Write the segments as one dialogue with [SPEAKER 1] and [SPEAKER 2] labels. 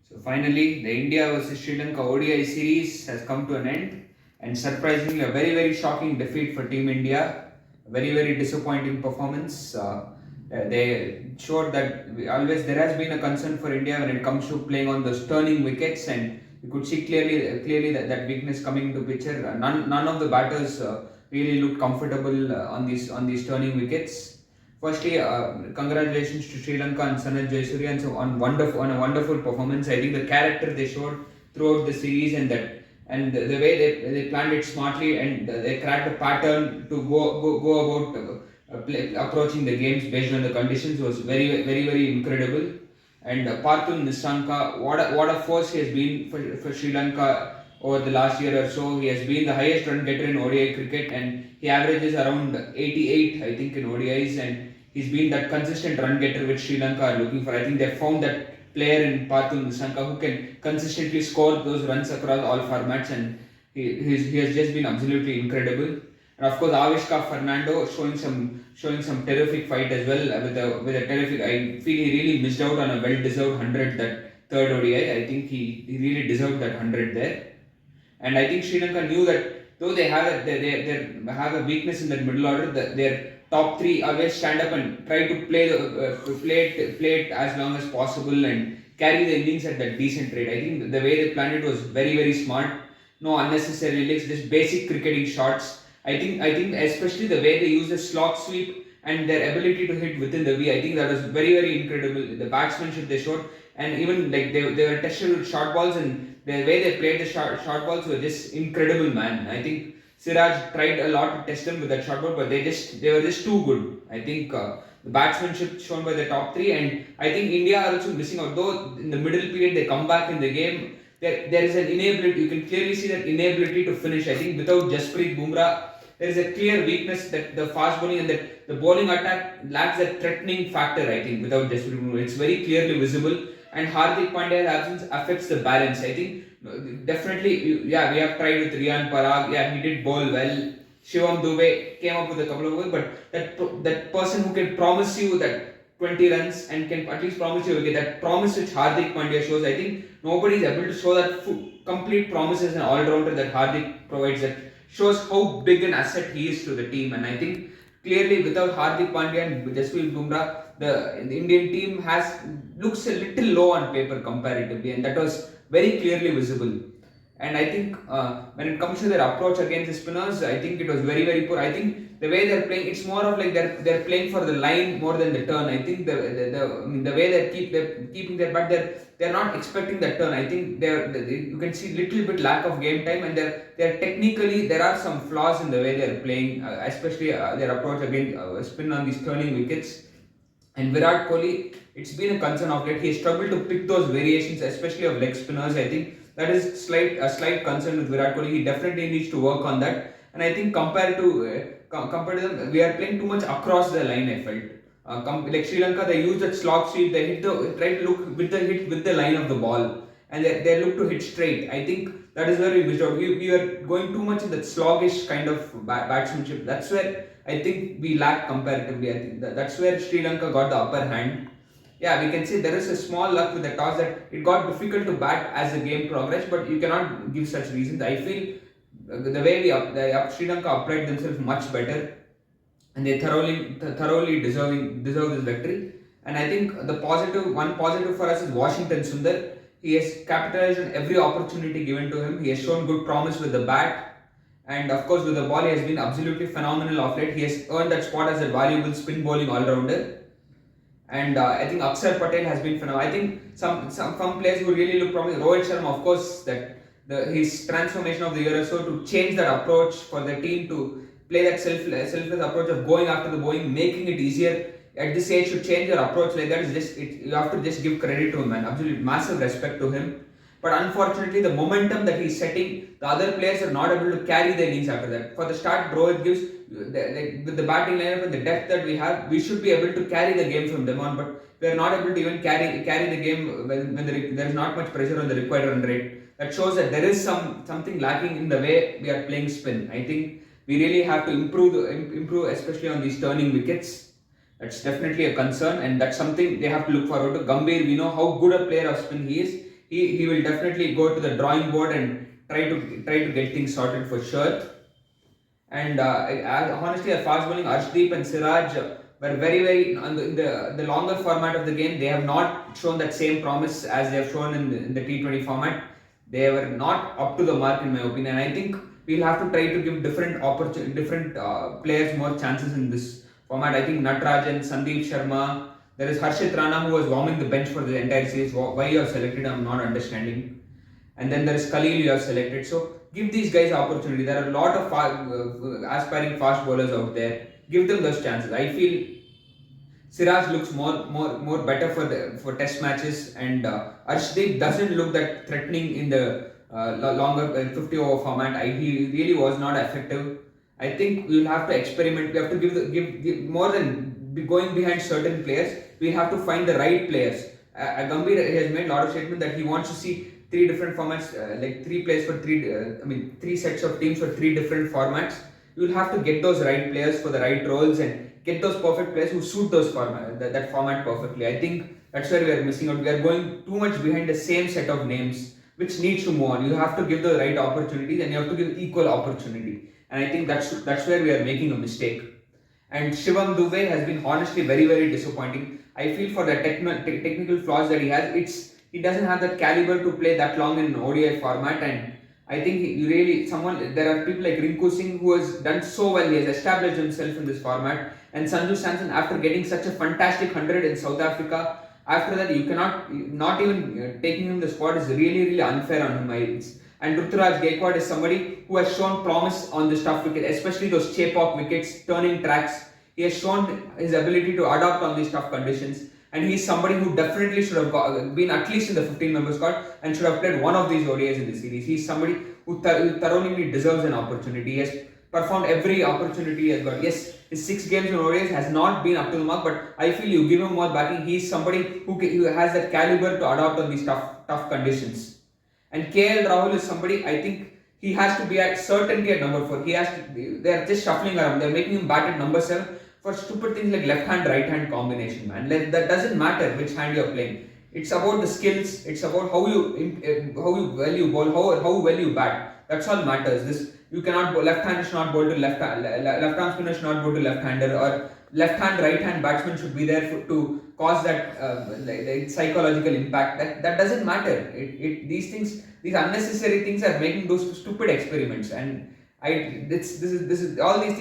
[SPEAKER 1] So finally, the India versus Sri Lanka ODI series has come to an end, and surprisingly, a very shocking defeat for Team India. A very disappointing performance. They showed that always there has been a concern for India when it comes to playing on those turning wickets, and you could see clearly that weakness coming into picture. None of the batters really looked comfortable on these turning wickets. Firstly, congratulations to Sri Lanka and Sanat Jayasuriya on a wonderful performance. I think the character they showed throughout the series and the way they planned it smartly and they cracked a pattern to go about approaching the games based on the conditions was very incredible. And Parthun Nissanka, what a force he has been for Sri Lanka over the last year or so. He has been the highest run getter in ODI cricket and he averages around 88, I think, in ODIs. And he's been that consistent run getter which Sri Lanka are looking for. I think they found that player in Parthun Nissanka who can consistently score those runs across all formats, and he has just been absolutely incredible. And of course, Avishka Fernando showing some terrific fight as well with a terrific. I feel he really missed out on a well-deserved 100 that third ODI. I think he really deserved that 100 there. And I think Sri Lanka knew that though they have a weakness in that middle order, their top three always stand up and try to play it as long as possible and carry the innings at that decent rate. I think the way they planned it was very smart. No unnecessary leaks, just basic cricketing shots. I think especially the way they use the slot sweep and their ability to hit within the V. I think that was very incredible. The batsmanship they showed, and even like they were tested with short balls, and the way they played the short balls were just incredible, man. I think Siraj tried a lot to test them with that short ball, but they were just too good. I think the batsmanship shown by the top three, and I think India are also missing out. Though in the middle period they come back in the game, there is an inability. You can clearly see that inability to finish. I think without Jasprit Bumrah, there is a clear weakness that the fast bowling and that the bowling attack lacks that threatening factor. I think without Jasprit Bumrah, it's very clearly visible. And Hardik Pandya's absence affects the balance. I think definitely, yeah, we have tried with Riyan Parag. Yeah, he did bowl well. Shivam Dubey came up with a couple of goals, but that person who can promise you that 20 runs and can at least promise you, okay, that promise which Hardik Pandya shows, I think nobody is able to show that complete promise as an all-rounder that Hardik provides, that shows how big an asset he is to the team. And I think clearly without Hardik Pandya and Jasprit Bumrah, the Indian team looks a little low on paper comparatively, and that was very clearly visible. And I think when it comes to their approach against the spinners, I think it was very poor. I think the way they're playing, it's more of like they're playing for the line more than the turn. I think the way they're keeping their bat, they're not expecting that turn. I think you can see little bit lack of game time, and they're technically there are some flaws in the way they're playing, especially their approach against spin on these turning wickets. And Virat Kohli, it's been a concern of late. He has struggled to pick those variations, especially of leg spinners. I think that is a slight concern with Virat Kohli. He definitely needs to work on that. And I think compared to them, we are playing too much across the line. I felt like Sri Lanka, they use that slot sweep. They try to look with the line of the ball, and they look to hit straight. I think that is where we missed out. We are going too much in that sluggish kind of batsmanship. That's where I think we lack comparatively. I think that's where Sri Lanka got the upper hand. Yeah, we can say there is a small luck with the toss that it got difficult to bat as the game progressed, but you cannot give such reasons. I feel the way Sri Lanka applied themselves much better, and they thoroughly deserve this victory. And I think one positive for us is Washington Sundar. He has capitalized on every opportunity given to him. He has shown good promise with the bat. And of course, with the ball, he has been absolutely phenomenal of late. He has earned that spot as a valuable spin bowling all-rounder. And I think Akshar Patel has been phenomenal. I think some players who really look promising. Rohit Sharma, of course, his transformation of the year or so to change that approach for the team to play that selfless approach of going after the bowling, making it easier. At this age, to change your approach like that is you have to just give credit to him, man. Absolutely massive respect to him. But unfortunately, the momentum that he's setting, the other players are not able to carry the innings after that. For the start, bro, it gives with the batting lineup and the depth that we have, we should be able to carry the game from them on. But we are not able to even carry the game when there is not much pressure on the required run rate. That shows that there is something lacking in the way we are playing spin. I think we really have to improve, especially on these turning wickets. That's definitely a concern, and that's something they have to look forward to. Gambhir, we know how good a player of spin he is. he will definitely go to the drawing board and try to get things sorted for sure. And honestly, a fast bowling Arshdeep and Siraj were very in the longer format of the game. They have not shown that same promise as they have shown in the T20 format. They were not up to the mark in my opinion. I think we'll have to try to give different players more chances in this format. I think Natarajan, Sandeep Sharma. There is Harshit Rana who was warming the bench for the entire series. Why you have selected, I'm not understanding. And then there is Khalil you have selected. So give these guys opportunity. There are a lot of aspiring fast bowlers out there. Give them those chances. I feel Siraj looks more better for test matches, and Arshdeep doesn't look that threatening in the longer 50 over format. He really was not effective. I think we'll have to experiment. We have to give more than going behind certain players. We have to find the right players. Gambhir has made a lot of statement that he wants to see three different formats, like three players for three sets of teams for three different formats. You will have to get those right players for the right roles and get those perfect players who suit that format perfectly. I think that's where we are missing out. We are going too much behind the same set of names, which needs to move on. You have to give the right opportunities and you have to give equal opportunity. And I think that's where we are making a mistake. And Shivam Dubey has been honestly very disappointing. I feel for the technical flaws that he has, he doesn't have that caliber to play that long in an ODI format, and I think there are people like Rinku Singh who has done so well. He has established himself in this format, and Sanju Samson, after getting such a fantastic 100 in South Africa, after that you cannot not even taking him the spot is really unfair on him. And Ruturaj Gaikwad is somebody who has shown promise on this tough wicket, especially those Chepauk wickets, turning tracks. He has shown his ability to adapt on these tough conditions. And he's somebody who definitely should have been at least in the 15-member squad and should have played one of these ODIs in the series. He's somebody who thoroughly deserves an opportunity. He has performed every opportunity he has got. Yes, his 6 games in ODIs has not been up to the mark, but I feel you give him more backing. He's somebody who has that caliber to adapt on these tough conditions. And KL Rahul is somebody, I think he has to be at certainty at number 4. They are just shuffling around. They're making him bat at number 7. For stupid things like left hand right hand combination, man. That doesn't matter which hand you're playing. It's about the skills. It's about how well you bowl, how well you bat. That's all matters. You cannot bowl. Left hand should not bowl to left arm spinner should not bowl to left hander, or left hand right hand batsman should be there to cause that psychological impact. That doesn't matter. These unnecessary things are making those stupid experiments. And this is all these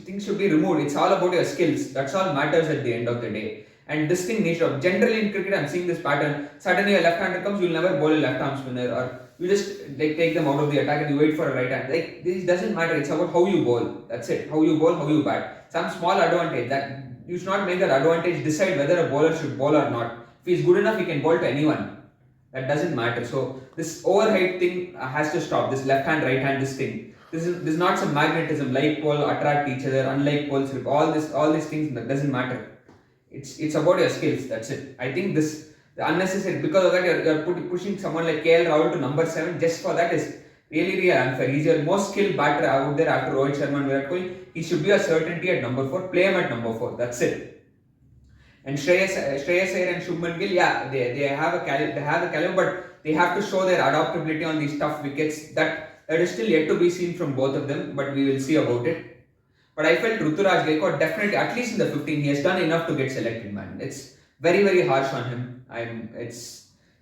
[SPEAKER 1] things should be removed. It's all about your skills. That's all matters at the end of the day. And this thing needs to, generally in cricket, I'm seeing this pattern. Suddenly a left-hander comes, you'll never bowl a left-arm spinner, or you just take them out of the attack and you wait for a right hand. This doesn't matter. It's about how you bowl. That's it. How you bowl, how you bat. Some small advantage that you should not make that advantage decide whether a bowler should bowl or not. If he's good enough, he can bowl to anyone. That doesn't matter. So this overhyped thing has to stop. This left hand, right hand, this thing. This is not some magnetism like pole attract each other, unlike poles. All these things that doesn't matter. It's about your skills. That's it. I think the unnecessary, because of that you're pushing someone like KL Rahul to number 7 just for that is really unfair. He's your most skilled batter out there after Rohit Sharma and Virat Kohli. He should be a certainty at number 4. Play him at number 4. That's it. And Shreyas Iyer and Shubman Gill, yeah, they have a caliber, but they have to show their adaptability on these tough wickets. That is still yet to be seen from both of them, but we will see about it. But I felt Ruturaj Gaikwad definitely, at least in the 15, he has done enough to get selected, man. It's very harsh on him.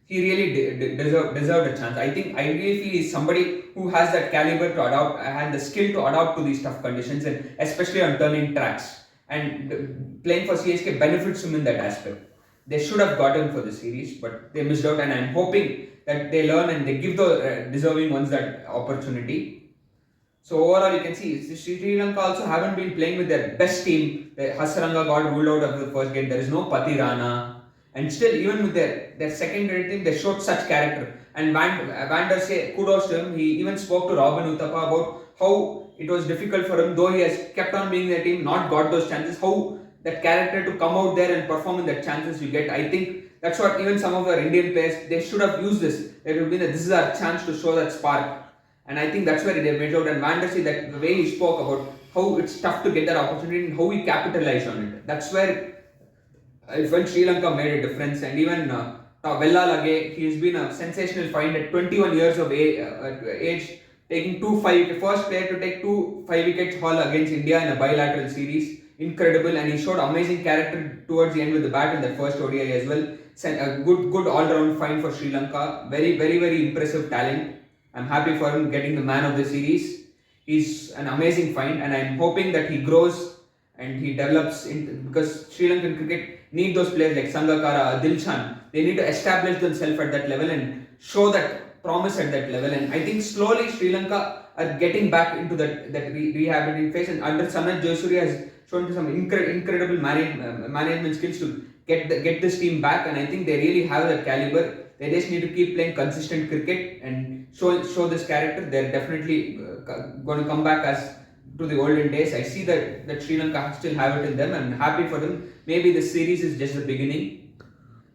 [SPEAKER 1] He really deserved a chance. I really feel he's somebody who has that caliber to adapt and the skill to adapt to these tough conditions, and especially on turning tracks. And playing for CSK benefits him in that aspect. They should have got him for the series, but they missed out, and I'm hoping that they learn and they give the deserving ones that opportunity. So overall, you can see Sri Lanka also haven't been playing with their best team. Hasaranga got ruled out of the first game. There is no Pati Rana, and still even with their secondary team, they showed such character. And Van der Sar, kudos to him. He even spoke to Robin Uthappa about how it was difficult for him, though he has kept on being in the team, not got those chances. How that character to come out there and perform in the chances you get. I think that's what even some of our Indian players, they should have used this. It would be that this is our chance to show that spark. And I think that's where they made out. And Van der Sar, that the way he spoke about how it's tough to get that opportunity and how he capitalized on it. That's where I felt Sri Lanka made a difference. And even Vella Lage, he has been a sensational find at 21 years of age, taking first player to take two 5 wickets haul against India in a bilateral series. Incredible, and he showed amazing character towards the end with the bat in that first ODI as well. A good all-round find for Sri Lanka. Very impressive talent. I'm happy for him getting the man of the series. He's an amazing find, and I'm hoping that he grows and he develops because Sri Lankan cricket need those players like Sangakkara, Dilshan. They need to establish themselves at that level and show that promise at that level. And I think slowly Sri Lanka are getting back into that rehabilitating phase. And under Sanat Jayasuriya has shown some incredible management skills to get this team back. And I think they really have that caliber. They just need to keep playing consistent cricket and show this character. They're definitely going to come back as to the olden days. I see that Sri Lanka still have it in them. I'm happy for them. Maybe this series is just the beginning.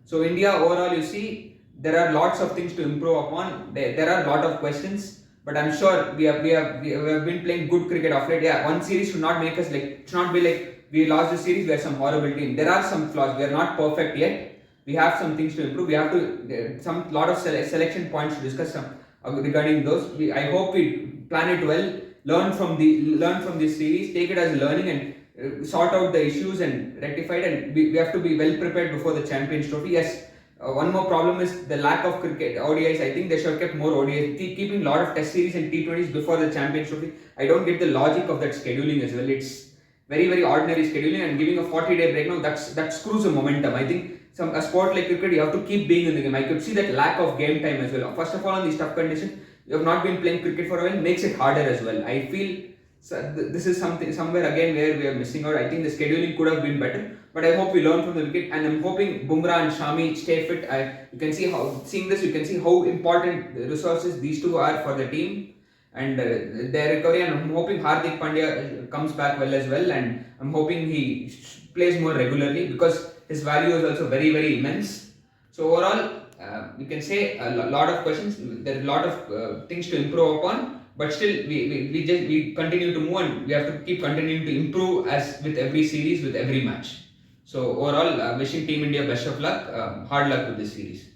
[SPEAKER 1] So India overall, you see, there are lots of things to improve upon. There are a lot of questions, but I'm sure we have been playing good cricket of late. Yeah, one series should not make us like, it should not be like we lost the series, we are some horrible team. There are some flaws. We are not perfect yet. We have some things to improve. We have to lot of selection points to discuss regarding those. I hope we plan it well. Learn from this series. Take it as a learning and sort out the issues and rectify it. And we have to be well prepared before the Champions Trophy. Yes. One more problem is the lack of cricket ODIs. I think they should have kept more ODIs. Keeping a lot of Test series and T20s before the Champions Trophy. I don't get the logic of that scheduling as well. It's very ordinary scheduling, and giving a 40-day break now that screws the momentum. I think a sport like cricket, you have to keep being in the game. I could see that lack of game time as well. First of all, on these tough conditions, you have not been playing cricket for a while, makes it harder as well. I feel this is somewhere again where we are missing out. I think the scheduling could have been better, but I hope we learn from the wicket, and I'm hoping Bumrah and Shami stay fit. You can see you can see how important the resources these two are for the team and their recovery. And I'm hoping Hardik Pandya comes back well as well, and I'm hoping he plays more regularly because his value is also very immense. So overall, you can say a lot of questions. There are a lot of things to improve upon, but still we continue to move, and we have to keep continuing to improve as with every series, with every match. So overall, wishing Team India best of luck. Hard luck with this series.